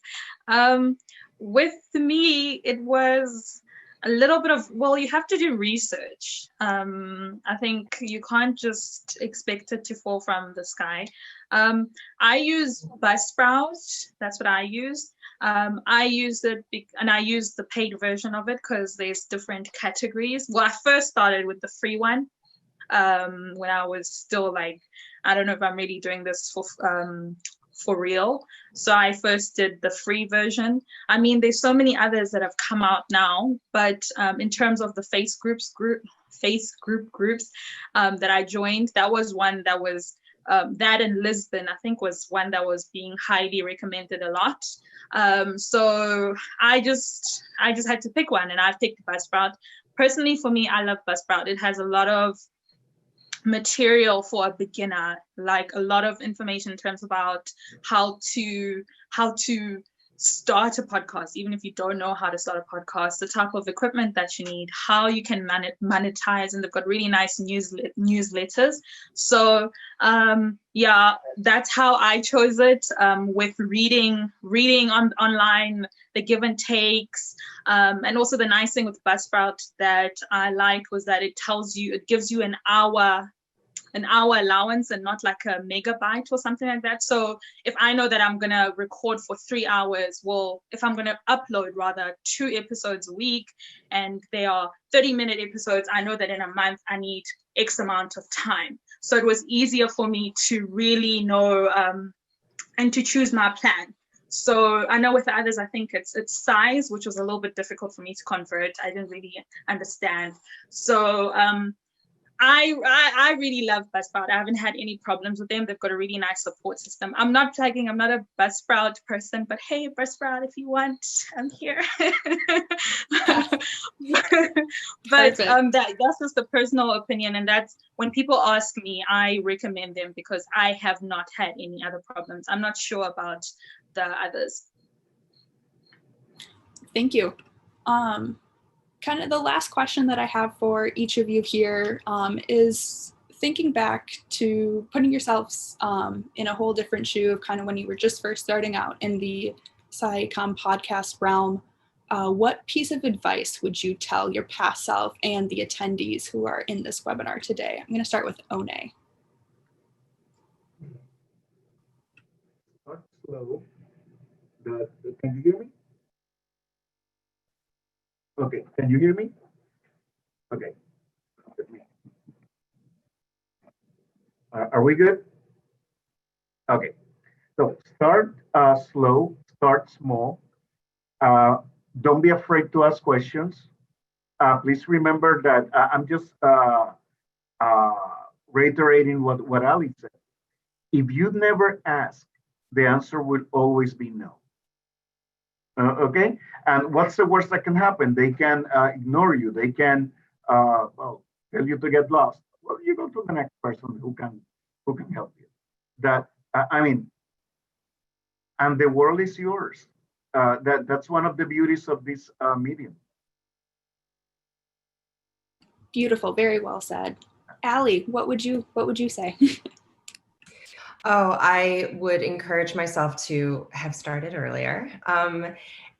With me, it was a little bit of, well, you have to do research. I think you can't just expect it to fall from the sky. I use Buzzsprout. That's what I use. I use it and I use the paid version of it because there's different categories. Well, I first started with the free one when I was still like, I don't know if I'm really doing this for real. So I first did the free version. I mean, there's so many others that have come out now, but in terms of the Facebook groups that I joined, that was one that was that in Lisbon, I think, was one that was being highly recommended a lot. So I just had to pick one, and I picked Buzzsprout. Personally, for me, I love Buzzsprout. It has a lot of material for a beginner, like a lot of information in terms about how to start a podcast, even if you don't know how to start a podcast, the type of equipment that you need, how you can monetize, and they've got really nice newsletters. So yeah, that's how I chose it, with reading online, the give and takes, and also the nice thing with Buzzsprout that I liked was that it gives you an hour allowance and not like a megabyte or something like that. So if I know that I'm going to record for 3 hours, well, if I'm going to upload rather 2 episodes a week and they are 30-minute episodes, I know that in a month I need X amount of time. So it was easier for me to really know and to choose my plan. So I know with the others, I think it's size, which was a little bit difficult for me to convert. I didn't really understand. So I really love Buzzsprout. I haven't had any problems with them. They've got a really nice support system. I'm not tagging, I'm not a Buzzsprout person, but hey, Buzzsprout, if you want, I'm here. But that's just a personal opinion. And that's when people ask me, I recommend them because I have not had any other problems. I'm not sure about the others. Thank you. Kind of the last question that I have for each of you here is thinking back to putting yourselves in a whole different shoe of kind of when you were just first starting out in the SciComm podcast realm, what piece of advice would you tell your past self and the attendees who are in this webinar today? I'm going to start with One. Start slow. Can you hear me? Okay, can you hear me? Okay. Are we good? Okay, so start slow, start small. Don't be afraid to ask questions. Please remember that I'm just reiterating what Ali said. If you never ask, the answer will always be no. Okay, and what's the worst that can happen? They can ignore you. They can well, tell you to get lost. Well, you go to the next person who can help you. That I mean, and the world is yours. That's one of the beauties of this medium. Beautiful, very well said. Ali, what would you say? Oh, I would encourage myself to have started earlier.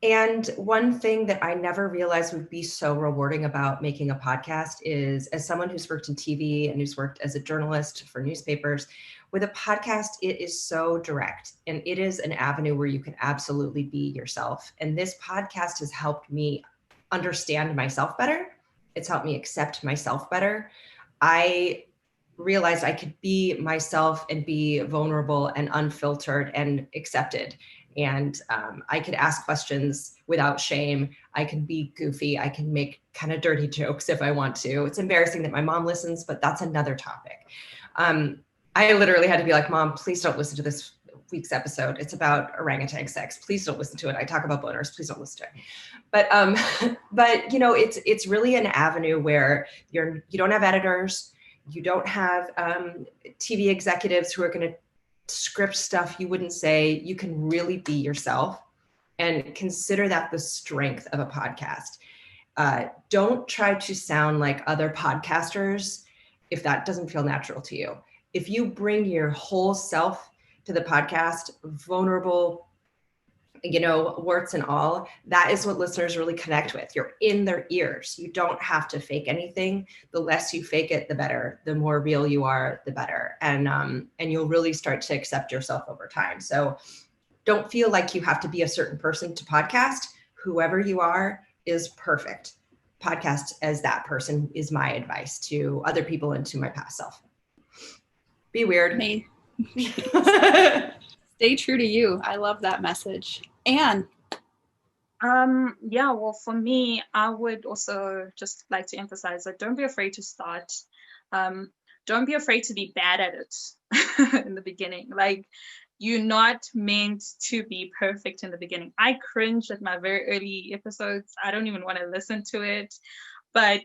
And one thing that I never realized would be so rewarding about making a podcast is, as someone who's worked in TV and who's worked as a journalist for newspapers, with a podcast, it is so direct and it is an avenue where you can absolutely be yourself. And this podcast has helped me understand myself better. It's helped me accept myself better. I realized I could be myself and be vulnerable and unfiltered and accepted. And I could ask questions without shame. I can be goofy. I can make kind of dirty jokes if I want to. It's embarrassing that my mom listens, but that's another topic. I literally had to be like, Mom, please don't listen to this week's episode. It's about orangutan sex. Please don't listen to it. I talk about boners. Please don't listen to it. But you know, it's really an avenue where you don't have editors. You don't have TV executives who are going to script stuff you wouldn't say. You can really be yourself, and consider that the strength of a podcast. Don't try to sound like other podcasters if that doesn't feel natural to you. If you bring your whole self to the podcast, vulnerable, you know, warts and all, that is what listeners really connect with. You're in their ears. You don't have to fake anything. The less you fake it, the better. The more real you are, the better. And you'll really start to accept yourself over time. So don't feel like you have to be a certain person to podcast. Whoever you are is perfect. Podcast as that person is my advice to other people and to my past self. Be weird. Stay true to you. I love that message. Anne. Yeah, well, for me, I would also just like to emphasize that don't be afraid to start. Don't be afraid to be bad at it in the beginning. Like, you're not meant to be perfect in the beginning. I cringe at my very early episodes. I don't even want to listen to it. But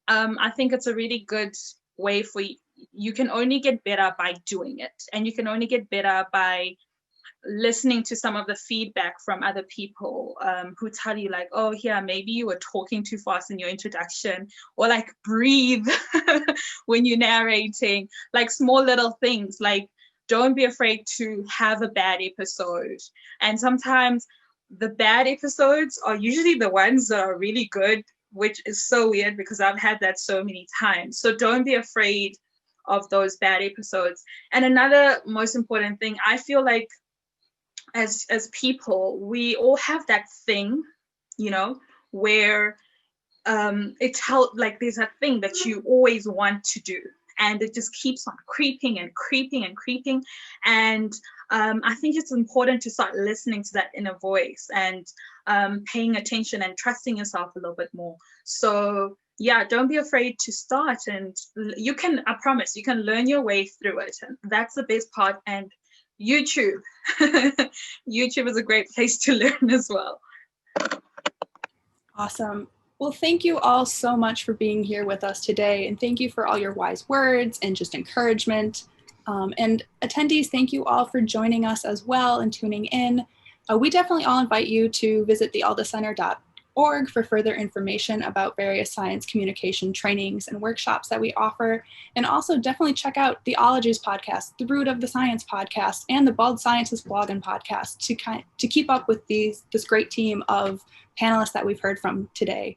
I think it's a really good way for you. You can only get better by doing it. And you can only get better by listening to some of the feedback from other people who tell you like, oh, yeah, maybe you were talking too fast in your introduction, or like breathe when you're narrating, like small little things. Like, don't be afraid to have a bad episode. And sometimes the bad episodes are usually the ones that are really good, which is so weird because I've had that so many times. So don't be afraid of those bad episodes. And another most important thing, I feel like as people, we all have that thing, you know, where it's how, like, there's a thing that you always want to do, and it just keeps on creeping and creeping and creeping. And I think it's important to start listening to that inner voice and paying attention and trusting yourself a little bit more. So yeah, don't be afraid to start, and you can, I promise, you can learn your way through it. And that's the best part. And YouTube, YouTube is a great place to learn as well. Awesome. Well, thank you all so much for being here with us today. And thank you for all your wise words and just encouragement. And attendees, thank you all for joining us as well and tuning in. We definitely all invite you to visit the org for further information about various science communication trainings and workshops that we offer. And also definitely check out the Ologies podcast, the Root of the Science podcast, and the Bald Sciences blog and podcast to keep up with this great team of panelists that we've heard from today.